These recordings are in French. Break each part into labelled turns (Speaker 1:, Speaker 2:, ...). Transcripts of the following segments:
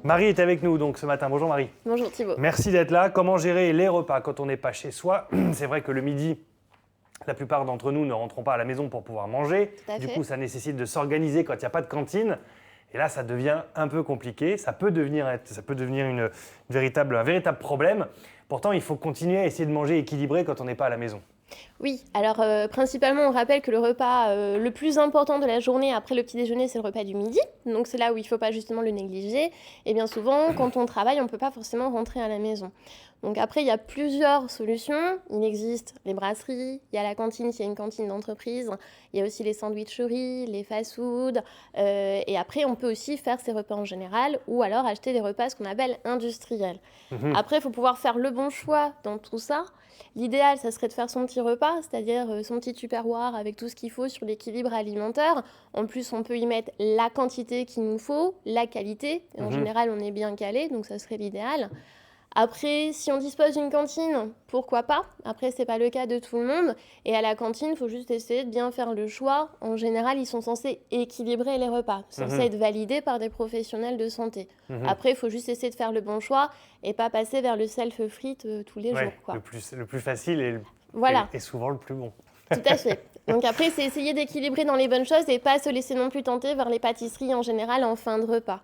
Speaker 1: Marie est avec nous donc ce matin. Bonjour Marie.
Speaker 2: Bonjour Thibaut.
Speaker 1: Merci d'être là. Comment gérer les repas quand on n'est pas chez soi? C'est vrai que le midi, la plupart d'entre nous ne rentrons pas à la maison pour pouvoir manger. Du coup, ça nécessite de s'organiser quand il n'y a pas de cantine. Et là, ça devient un peu compliqué. Ça peut devenir un véritable problème. Pourtant, il faut continuer à essayer de manger équilibré quand on n'est pas à la maison.
Speaker 2: Oui, alors principalement, on rappelle que le repas le plus important de la journée après le petit déjeuner, c'est le repas du midi. Donc c'est là où il ne faut pas justement le négliger. Et bien souvent, quand on travaille, on ne peut pas forcément rentrer à la maison. Donc après, il y a plusieurs solutions. Il existe les brasseries, il y a la cantine, s'il y a une cantine d'entreprise. Il y a aussi les sandwicheries, les fast-food. Et après, on peut aussi faire ses repas en général ou alors acheter des repas, ce qu'on appelle industriels. Après, il faut pouvoir faire le bon choix dans tout ça. L'idéal, ça serait de faire son petit repas, c'est-à-dire son petit tupperware avec tout ce qu'il faut sur l'équilibre alimentaire. En plus, on peut y mettre la quantité qu'il nous faut, la qualité. Et en général, on est bien calé, donc ça serait l'idéal. Après, si on dispose d'une cantine, pourquoi pas? Après, c'est pas le cas de tout le monde. Et à la cantine, il faut juste essayer de bien faire le choix. En général, ils sont censés équilibrer les repas, censés être validés par des professionnels de santé. Après, il faut juste essayer de faire le bon choix et pas passer vers le self-frite tous les jours, quoi.
Speaker 1: Le plus facile et souvent le plus bon.
Speaker 2: Tout à fait. Donc après, c'est essayer d'équilibrer dans les bonnes choses et pas se laisser non plus tenter vers les pâtisseries en général en fin de repas.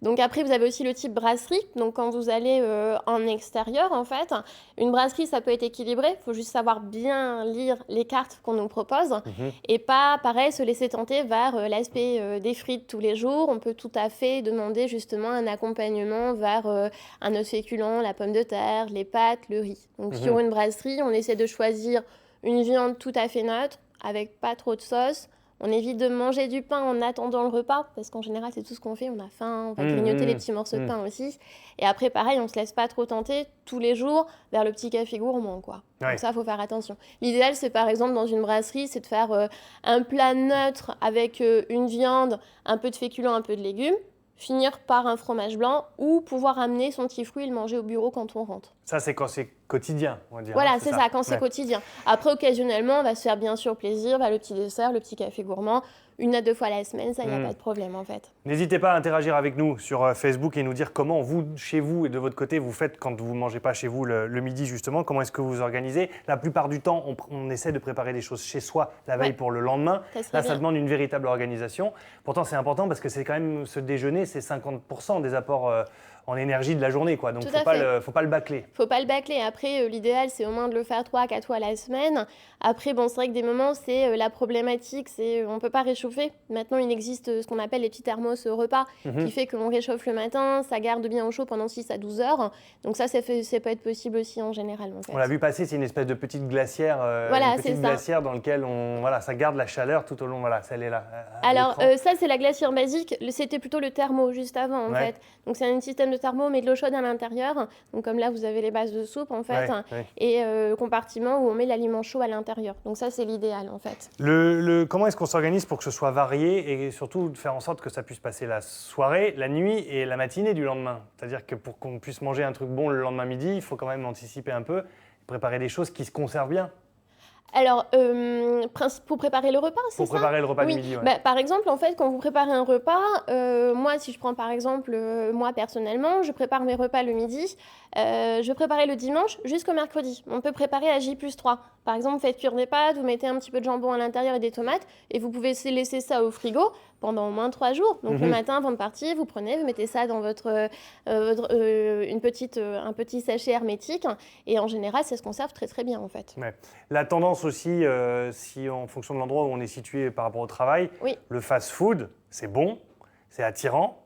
Speaker 2: Donc après, vous avez aussi le type brasserie. Donc quand vous allez en extérieur, en fait, une brasserie, ça peut être équilibré. Il faut juste savoir bien lire les cartes qu'on nous propose et pas, pareil, se laisser tenter vers l'aspect des frites tous les jours. On peut tout à fait demander justement un accompagnement vers un œuf féculent, la pomme de terre, les pâtes, le riz. Donc sur une brasserie, on essaie de choisir une viande tout à fait neutre, avec pas trop de sauce. On évite de manger du pain en attendant le repas, parce qu'en général, c'est tout ce qu'on fait. On a faim, on va grignoter les petits morceaux de pain aussi. Et après, pareil, on ne se laisse pas trop tenter tous les jours vers le petit café gourmand, quoi. Ouais. Donc ça, il faut faire attention. L'idéal, c'est par exemple, dans une brasserie, c'est de faire un plat neutre avec une viande, un peu de féculents, un peu de légumes, finir par un fromage blanc ou pouvoir amener son petit fruit et le manger au bureau quand on rentre.
Speaker 1: Ça, c'est quand c'est quotidien, on va dire.
Speaker 2: Voilà, c'est ça, quand c'est quotidien. Après, occasionnellement, on va se faire bien sûr plaisir, le petit dessert, le petit café gourmand, 1 à 2 fois la semaine, ça, il n'y a pas de problème en fait.
Speaker 1: N'hésitez pas à interagir avec nous sur Facebook et nous dire comment vous, chez vous et de votre côté, vous faites quand vous ne mangez pas chez vous le midi justement, comment est-ce que vous vous organisez. La plupart du temps, on essaie de préparer des choses chez soi la veille pour le lendemain. Ça demande une véritable organisation. Pourtant, c'est important parce que c'est quand même ce déjeuner, c'est 50% des apports en énergie de la journée, quoi. Donc, faut pas le bâcler.
Speaker 2: Faut pas le bâcler. Après, l'idéal, c'est au moins de le faire 3 à 4 fois la semaine. Après, bon, c'est vrai que des moments, c'est la problématique, c'est on peut pas réchauffer. Maintenant, il existe ce qu'on appelle les petits thermos repas, qui fait que l'on réchauffe le matin, ça garde bien au chaud pendant 6 à 12 heures. Donc ça peut être possible aussi en général, en fait.
Speaker 1: On l'a vu passer, c'est une espèce de petite glacière, glacière dans laquelle ça garde la chaleur tout au long. Voilà, celle est là.
Speaker 2: Alors, ça, c'est la glacière basique. C'était plutôt le thermo juste avant, en fait. Donc, c'est un système de thermo, mais de l'eau chaude à l'intérieur. Donc, comme là, vous avez les bases de soupe, en fait. Et le compartiment où on met l'aliment chaud à l'intérieur. Donc, ça, c'est l'idéal, en fait.
Speaker 1: Comment est-ce qu'on s'organise pour que ce soit varié et surtout de faire en sorte que ça puisse passer la soirée, la nuit et la matinée du lendemain? C'est-à-dire que pour qu'on puisse manger un truc bon le lendemain midi, il faut quand même anticiper un peu, préparer des choses qui se conservent bien.
Speaker 2: Alors, pour préparer le repas, c'est ça?
Speaker 1: Pour préparer le repas du midi,
Speaker 2: par exemple, en fait, quand vous préparez un repas, moi, si je prends par exemple, moi personnellement, je prépare mes repas le midi, je vais préparer le dimanche jusqu'au mercredi. On peut préparer à J+3. Par exemple, vous faites cuire des pâtes, vous mettez un petit peu de jambon à l'intérieur et des tomates, et vous pouvez laisser ça au frigo pendant au moins 3 jours. Donc le matin, avant de partir, vous mettez ça dans un petit sachet hermétique, et en général, ça se conserve très très bien en fait.
Speaker 1: Ouais. La tendance aussi, en fonction de l'endroit où on est situé par rapport au travail, le fast-food, c'est bon, c'est attirant,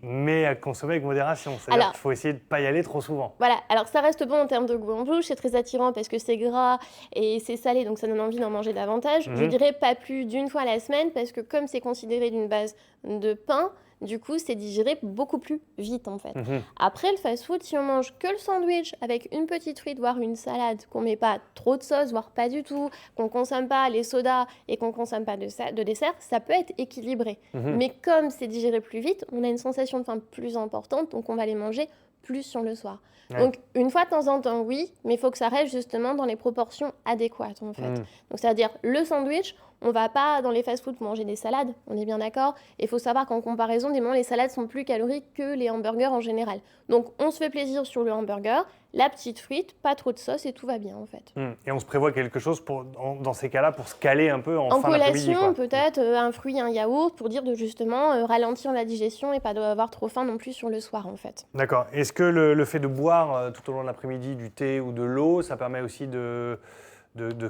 Speaker 1: mais à consommer avec modération. C'est-à-dire qu'il faut essayer de ne pas y aller trop souvent.
Speaker 2: Voilà, alors ça reste bon en termes de goût en bouche, c'est très attirant parce que c'est gras et c'est salé, donc ça donne envie d'en manger davantage. Je dirais pas plus d'1 fois la semaine parce que comme c'est considéré d'une base de pain, du coup, c'est digéré beaucoup plus vite, en fait. Après, le fast-food, si on mange que le sandwich avec une petite frite, voire une salade, qu'on met pas trop de sauce, voire pas du tout, qu'on consomme pas les sodas et qu'on consomme pas de dessert, ça peut être équilibré. Mais comme c'est digéré plus vite, on a une sensation de faim plus importante, donc on va les manger plus sur le soir.
Speaker 1: Ouais.
Speaker 2: Donc, une fois de temps en temps, oui, mais il faut que ça reste justement dans les proportions adéquates, en fait. Donc, c'est-à-dire, le sandwich, on ne va pas dans les fast-foods manger des salades, on est bien d'accord. Et il faut savoir qu'en comparaison, des moments, les salades sont plus caloriques que les hamburgers en général. Donc, on se fait plaisir sur le hamburger, la petite frite, pas trop de sauce et tout va bien, en fait.
Speaker 1: Et on se prévoit quelque chose dans ces cas-là pour se caler un peu en fin d'après-midi,
Speaker 2: collation,
Speaker 1: quoi.
Speaker 2: peut-être un fruit, un yaourt, pour dire de justement ralentir la digestion et pas avoir trop faim non plus sur le soir, en fait.
Speaker 1: D'accord. Est-ce que le fait de boire tout au long de l'après-midi du thé ou de l'eau, ça permet aussi de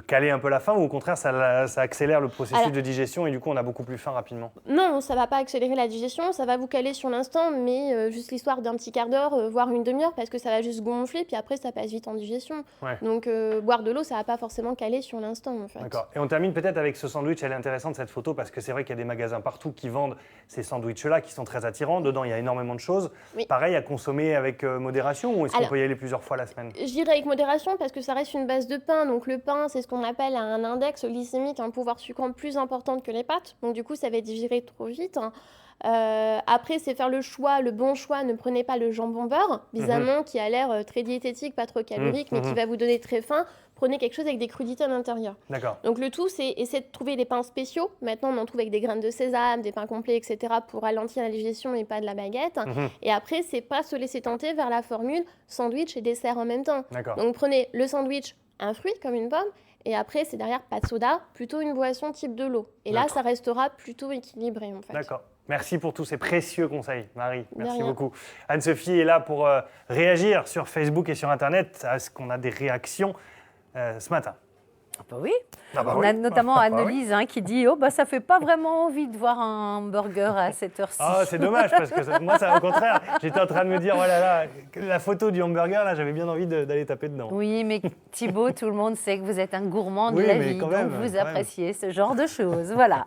Speaker 1: caler un peu la faim ou au contraire ça accélère le processus de digestion et du coup on a beaucoup plus faim rapidement?
Speaker 2: Non, ça va pas accélérer la digestion, ça va vous caler sur l'instant, mais juste l'histoire d'un petit quart d'heure, voire une demi-heure, parce que ça va juste gonfler, puis après ça passe vite en digestion.
Speaker 1: Ouais.
Speaker 2: Donc boire de l'eau, ça va pas forcément caler sur l'instant, en fait.
Speaker 1: D'accord. Et on termine peut-être avec ce sandwich, elle est intéressante cette photo parce que c'est vrai qu'il y a des magasins partout qui vendent ces sandwichs-là qui sont très attirants. Dedans il y a énormément de choses.
Speaker 2: Oui.
Speaker 1: Pareil, à consommer avec modération ou est-ce qu'on peut y aller plusieurs fois la semaine?
Speaker 2: Je dirais avec modération parce que ça reste une base de pain. Donc le pain, c'est ce qu'on appelle un index glycémique, un pouvoir sucrant plus important que les pâtes. Donc du coup, ça va être digéré trop vite. Après, c'est faire le bon choix. Ne prenez pas le jambon beurre, bizarrement, qui a l'air très diététique, pas trop calorique, mais qui va vous donner très faim. Prenez quelque chose avec des crudités à l'intérieur.
Speaker 1: D'accord.
Speaker 2: Donc le tout, c'est essayer de trouver des pains spéciaux. Maintenant, on en trouve avec des graines de sésame, des pains complets, etc. pour ralentir la digestion et pas de la baguette. Et après, c'est pas se laisser tenter vers la formule sandwich et dessert en même temps.
Speaker 1: D'accord.
Speaker 2: Donc prenez le sandwich, un fruit comme une pomme, et après, c'est derrière pas de soda, plutôt une boisson type de l'eau. Et là, ça restera plutôt équilibré en fait.
Speaker 1: D'accord. Merci pour tous ces précieux conseils, Marie. Merci
Speaker 2: rien.
Speaker 1: beaucoup. Anne-Sophie est là pour réagir sur Facebook et sur Internet. Est-ce qu'on a des réactions ce matin?
Speaker 3: Ah bah oui.
Speaker 1: Ah bah
Speaker 3: On
Speaker 1: oui.
Speaker 3: a notamment
Speaker 1: Ah bah
Speaker 3: Annelise qui dit « Oh, bah, ça fait pas vraiment envie de voir un hamburger à cette heure-ci.
Speaker 1: Ah, c'est dommage parce que moi, ça, au contraire, j'étais en train de me dire, voilà, là, la photo du hamburger, là, j'avais bien envie d'aller taper dedans.
Speaker 3: Oui, mais Thibaut, tout le monde sait que vous êtes un gourmand de
Speaker 1: Oui,
Speaker 3: la
Speaker 1: mais
Speaker 3: vie,
Speaker 1: quand même,
Speaker 3: donc vous
Speaker 1: quand même.
Speaker 3: appréciez ce genre de choses. Voilà.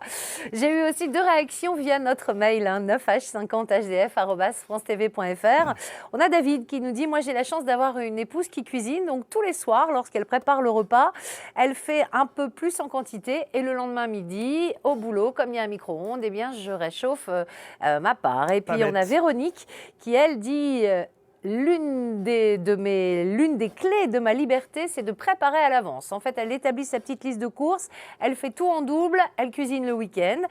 Speaker 3: J'ai eu aussi 2 réactions via notre mail, 9h50hdf@francetv.fr. On a David qui nous dit « Moi, j'ai la chance d'avoir une épouse qui cuisine, donc tous les soirs, lorsqu'elle prépare le repas, elle fait un peu plus en quantité et le lendemain midi, au boulot, comme il y a un micro-ondes, eh bien, je réchauffe ma part. » Et puis, on a Véronique qui, elle, dit l'une des clés de ma liberté, c'est de préparer à l'avance. En fait, elle établit sa petite liste de courses, elle fait tout en double, elle cuisine le week-end.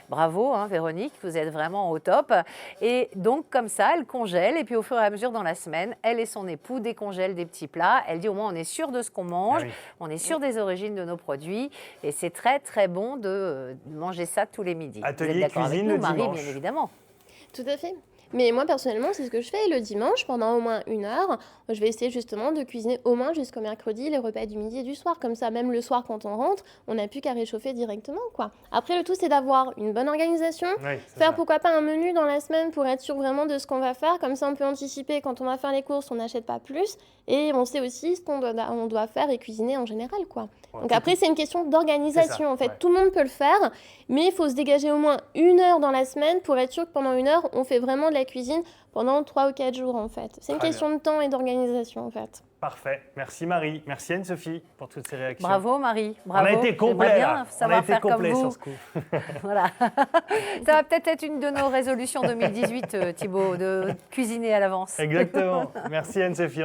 Speaker 3: Bravo, Véronique, vous êtes vraiment au top. Et donc, comme ça, elle congèle. Et puis, au fur et à mesure, dans la semaine, elle et son époux décongèlent des petits plats. Elle dit, au moins, on est sûr de ce qu'on mange, on est sûr des origines de nos produits. Et c'est très, très bon de manger ça tous les midis.
Speaker 1: Atelier
Speaker 3: vous êtes d'accord avec
Speaker 1: cuisine
Speaker 3: nous,
Speaker 1: le
Speaker 3: Marie,
Speaker 1: dimanche.
Speaker 3: bien évidemment.
Speaker 2: Tout à fait. Mais moi, personnellement, c'est ce que je fais le dimanche, pendant au moins 1 heure. Je vais essayer justement de cuisiner au moins jusqu'au mercredi les repas du midi et du soir. Comme ça, même le soir, quand on rentre, on n'a plus qu'à réchauffer directement, quoi. Après, le tout, c'est d'avoir une bonne organisation.
Speaker 1: Oui,
Speaker 2: Faire pourquoi pas un menu dans la semaine pour être sûr vraiment de ce qu'on va faire. Comme ça, on peut anticiper quand on va faire les courses, on n'achète pas plus. Et on sait aussi ce qu'on doit faire et cuisiner en général, quoi. Donc après, c'est une question d'organisation, en fait. Tout le monde peut le faire, mais il faut se dégager au moins 1 heure dans la semaine pour être sûr que pendant 1 heure, on fait vraiment de la cuisine pendant 3 ou 4 jours, en fait. C'est une question de temps et d'organisation, en fait.
Speaker 1: Parfait. Merci Marie. Merci Anne-Sophie pour toutes ces réactions.
Speaker 3: Bravo Marie. Bravo.
Speaker 1: On a été complet
Speaker 3: J'aimerais
Speaker 1: là.
Speaker 3: bien
Speaker 1: On a
Speaker 3: savoir
Speaker 1: été
Speaker 3: faire comme
Speaker 1: complet
Speaker 3: vous.
Speaker 1: sur ce coup.
Speaker 3: Voilà. Ça va peut-être être une de nos résolutions 2018, Thibaut, de cuisiner à l'avance.
Speaker 1: Exactement. Merci Anne-Sophie.